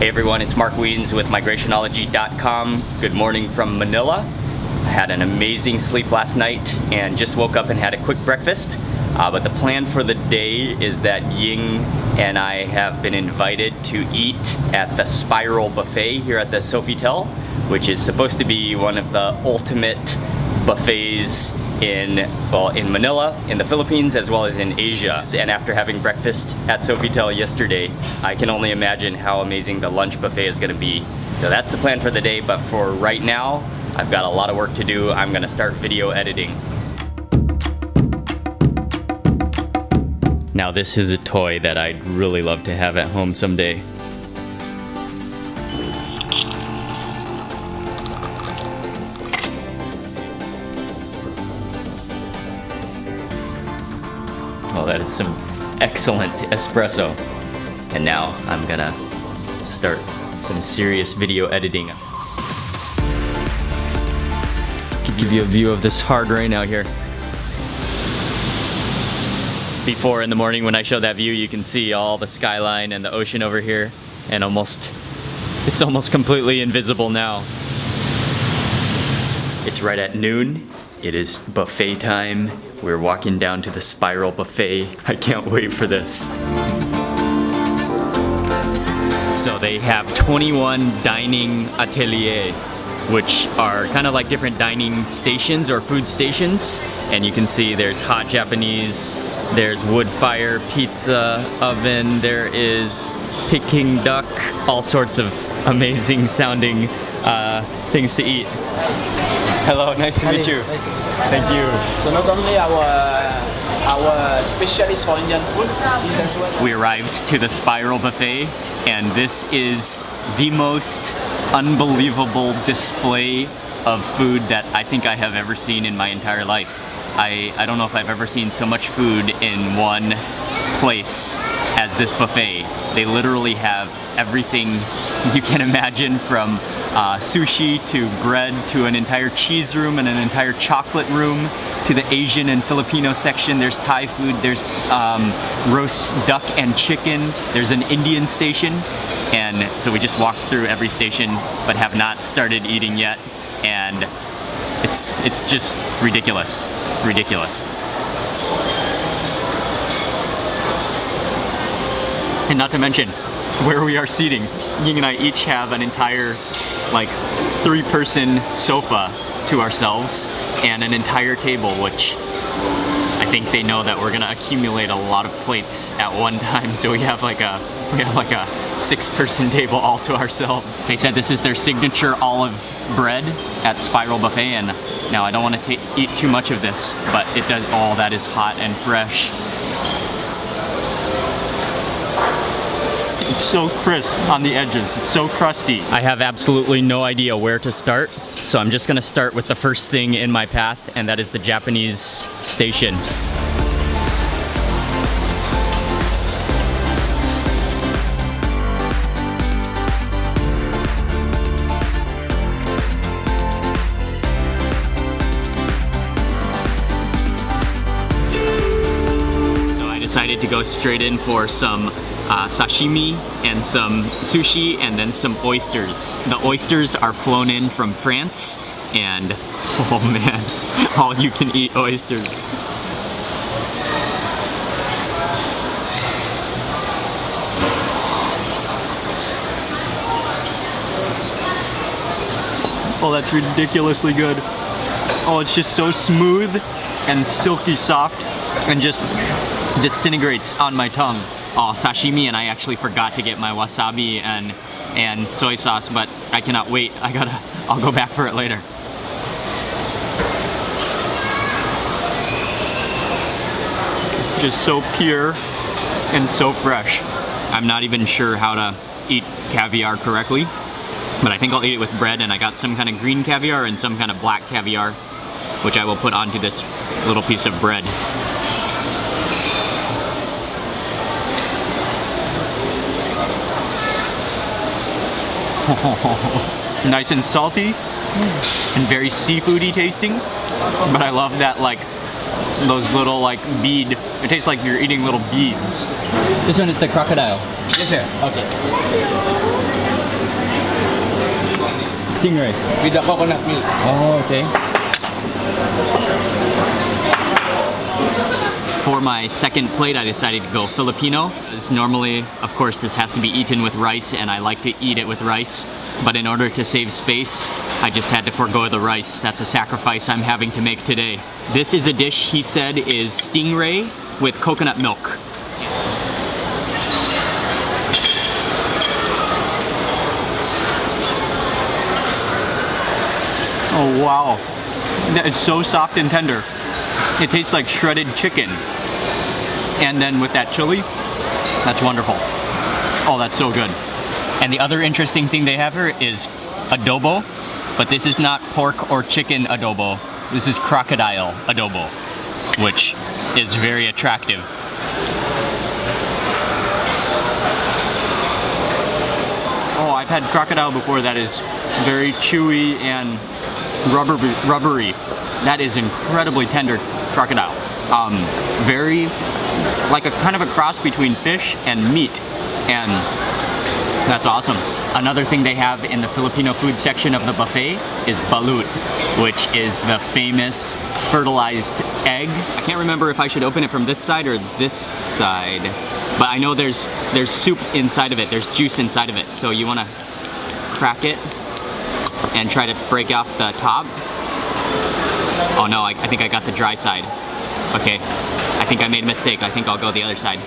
Hey everyone, it's Mark Wiens with migrationology.com. Good morning from Manila. I had an amazing sleep last night and just woke up and had a quick breakfast. But the plan for the day is that Ying and I have been invited to eat at the Spiral Buffet here at the Sofitel, which is supposed to be one of the ultimate buffets in Manila, in the Philippines, as well as in Asia. And after having breakfast at Sofitel yesterday, I can only imagine how amazing the lunch buffet is gonna be. So that's the plan for the day, but for right now, I've got a lot of work to do. I'm gonna start video editing. Now this is a toy that I'd really love to have at home someday. Oh, that is some excellent espresso. And now I'm gonna start some serious video editing. I'll give you a view of this hard rain out here. Before in the morning when I show that view, you can see all the skyline and the ocean over here, and it's almost completely invisible now. It's right at noon. It is buffet time. We're walking down to the Spiral Buffet. I can't wait for this. So they have 21 dining ateliers, which are kind of like different dining stations or food stations. And you can see there's hot Japanese, there's wood fire pizza oven, there is Peking duck, all sorts of amazing sounding things to eat. Hello, nice to meet you. Thank you. So not only our specialist for Indian food, is as well. We arrived to the Spiral Buffet, and this is the most unbelievable display of food that I think I have ever seen in my entire life. I don't know if I've ever seen so much food in one place as this buffet. They literally have everything you can imagine, from sushi to bread to an entire cheese room and an entire chocolate room to the Asian and Filipino section. There's Thai food, there's roast duck and chicken, there's an Indian station. And so we just walked through every station but have not started eating yet. And it's just ridiculous. And not to mention where we are seating. Ying and I each have an entire like 3-person sofa to ourselves and an entire table, which I think they know that we're gonna accumulate a lot of plates at one time, so we have like a 6-person table all to ourselves. They said this is their signature olive bread at Spiral Buffet, and now I don't want to eat too much of this, but it does, all that is hot and fresh. It's so crisp on the edges, it's so crusty. I have absolutely no idea where to start, so I'm just gonna start with the first thing in my path, and that is the Japanese station. Decided to go straight in for some sashimi and some sushi and then some oysters. The oysters are flown in from France, and oh man, all you can eat oysters. Oh, that's ridiculously good. Oh, it's just so smooth and silky soft and just disintegrates on my tongue. Oh, sashimi, and I actually forgot to get my wasabi and soy sauce, but I cannot wait. I'll go back for it later. Just so pure and so fresh. I'm not even sure how to eat caviar correctly, but I think I'll eat it with bread, and I got some kind of green caviar and some kind of black caviar, which I will put onto this little piece of bread. Nice and salty and very seafoody tasting, but I love that, like, those little like bead. It tastes like you're eating little beads. This one is the crocodile. Yes, sir. Okay. stingray. with the coconut milk. Oh, okay. For my second plate, I decided to go Filipino. As normally, of course, this has to be eaten with rice, and I like to eat it with rice. But in order to save space, I just had to forego the rice. That's a sacrifice I'm having to make today. This is a dish he said is stingray with coconut milk. Oh wow, that is so soft and tender. It tastes like shredded chicken. And then with that chili, that's wonderful. Oh, that's so good. And the other interesting thing they have here is adobo, but this is not pork or chicken adobo. This is crocodile adobo, which is very attractive. Oh, I've had crocodile before that is very chewy and rubbery. That is incredibly tender crocodile. Very, like a kind of a cross between fish and meat. And that's awesome. Another thing they have in the Filipino food section of the buffet is balut, which is the famous fertilized egg. I can't remember if I should open it from this side or this side, but I know there's soup inside of it, there's juice inside of it. So you wanna crack it and try to break off the top. Oh no, I think I got the dry side. Okay, I think I made a mistake. I think I'll go the other side.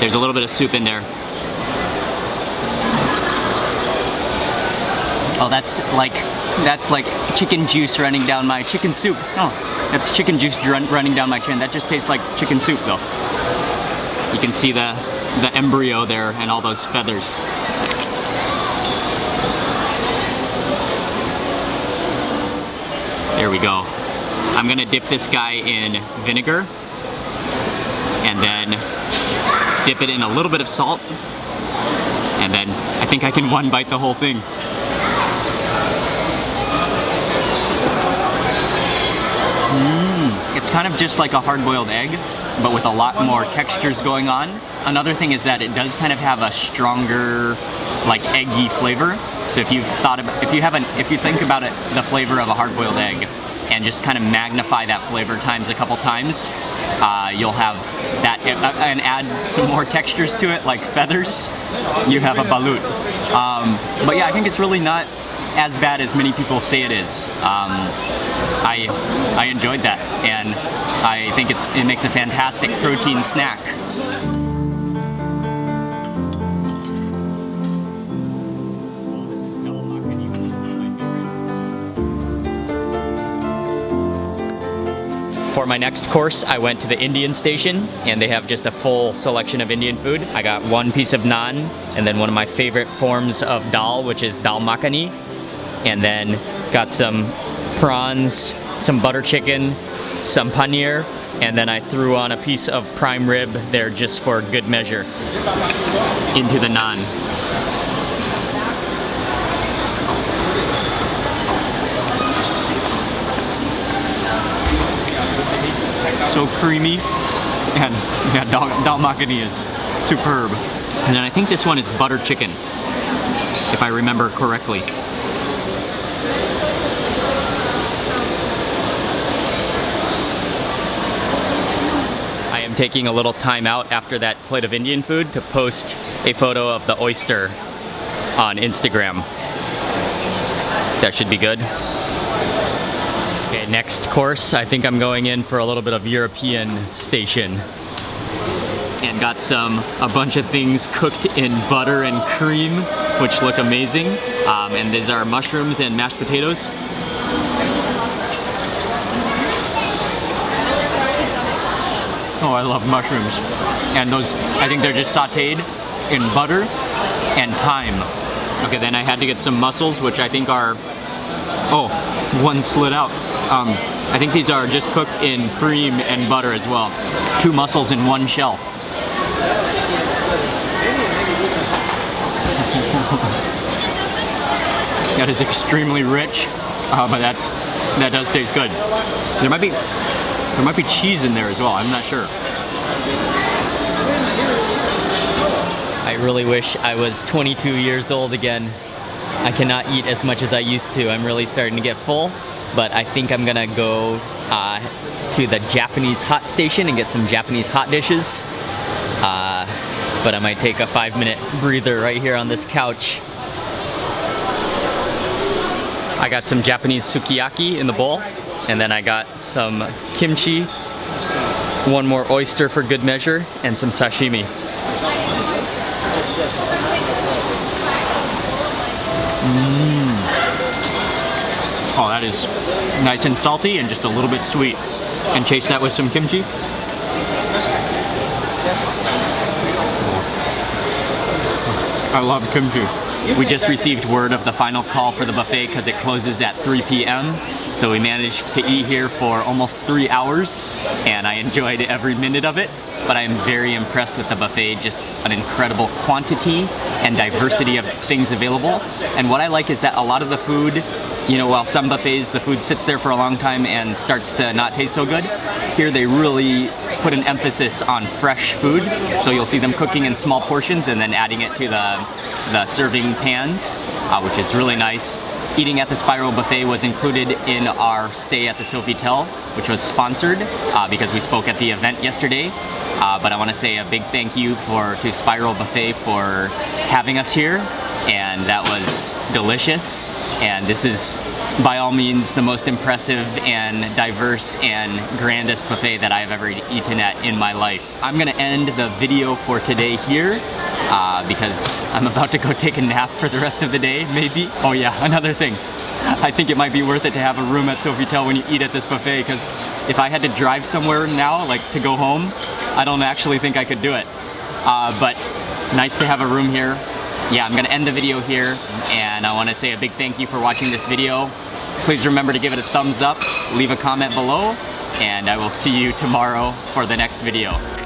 There's a little bit of soup in there. Oh, that's like chicken juice running down my chicken soup. Oh, that's chicken juice running down my chin. That just tastes like chicken soup though. You can see the embryo there and all those feathers. There we go. I'm gonna dip this guy in vinegar and then dip it in a little bit of salt, and then I think I can one bite the whole thing. It's kind of just like a hard-boiled egg, but with a lot more textures going on. Another thing is that it does kind of have a stronger, like eggy flavor. So if you think about it, the flavor of a hard-boiled egg, and just kind of magnify that flavor times a couple times, you'll have that, and add some more textures to it, like feathers, you have a balut. But yeah, I think it's really not as bad as many people say it is. I enjoyed that, and I think it makes a fantastic protein snack. For my next course, I went to the Indian station, and they have just a full selection of Indian food. I got one piece of naan, and then one of my favorite forms of dal, which is dal makhani, and then got some prawns, some butter chicken, some paneer, and then I threw on a piece of prime rib there just for good measure into the naan. So creamy, and yeah, dal makhani is superb. And then I think this one is butter chicken, if I remember correctly. I am taking a little time out after that plate of Indian food to post a photo of the oyster on Instagram. That should be good. Okay, next course, I think I'm going in for a little bit of European station. And got a bunch of things cooked in butter and cream, which look amazing. And these are mushrooms and mashed potatoes. Oh, I love mushrooms. And those, I think they're just sauteed in butter and thyme. Okay, then I had to get some mussels, which I think are, oh, one slid out. I think these are just cooked in cream and butter as well. 2 mussels in 1 shell. That is extremely rich, but that does taste good. There might be cheese in there as well. I'm not sure. I really wish I was 22 years old again. I cannot eat as much as I used to. I'm really starting to get full, but I think I'm gonna go to the Japanese hot station and get some Japanese hot dishes. But I might take a 5-minute breather right here on this couch. I got some Japanese sukiyaki in the bowl, and then I got some kimchi, one more oyster for good measure, and some sashimi. Oh, that is nice and salty and just a little bit sweet. And chase that with some kimchi. I love kimchi. We just received word of the final call for the buffet because it closes at 3 p.m. So we managed to eat here for almost 3 hours, and I enjoyed every minute of it. But I am very impressed with the buffet, just an incredible quantity and diversity of things available. And what I like is that a lot of the food, you know, while some buffets the food sits there for a long time and starts to not taste so good, here they really put an emphasis on fresh food. So you'll see them cooking in small portions and then adding it to the serving pans, which is really nice. Eating at the Spiral Buffet was included in our stay at the Sofitel, which was sponsored because we spoke at the event yesterday. But I want to say a big thank you to Spiral Buffet for having us here, and that was delicious. And this is by all means the most impressive and diverse and grandest buffet that I've ever eaten at in my life. I'm gonna end the video for today here because I'm about to go take a nap for the rest of the day, maybe. Oh yeah, another thing. I think it might be worth it to have a room at Sofitel when you eat at this buffet, because if I had to drive somewhere now, like to go home, I don't actually think I could do it. But nice to have a room here. Yeah, I'm gonna end the video here, and I wanna say a big thank you for watching this video. Please remember to give it a thumbs up, leave a comment below, and I will see you tomorrow for the next video.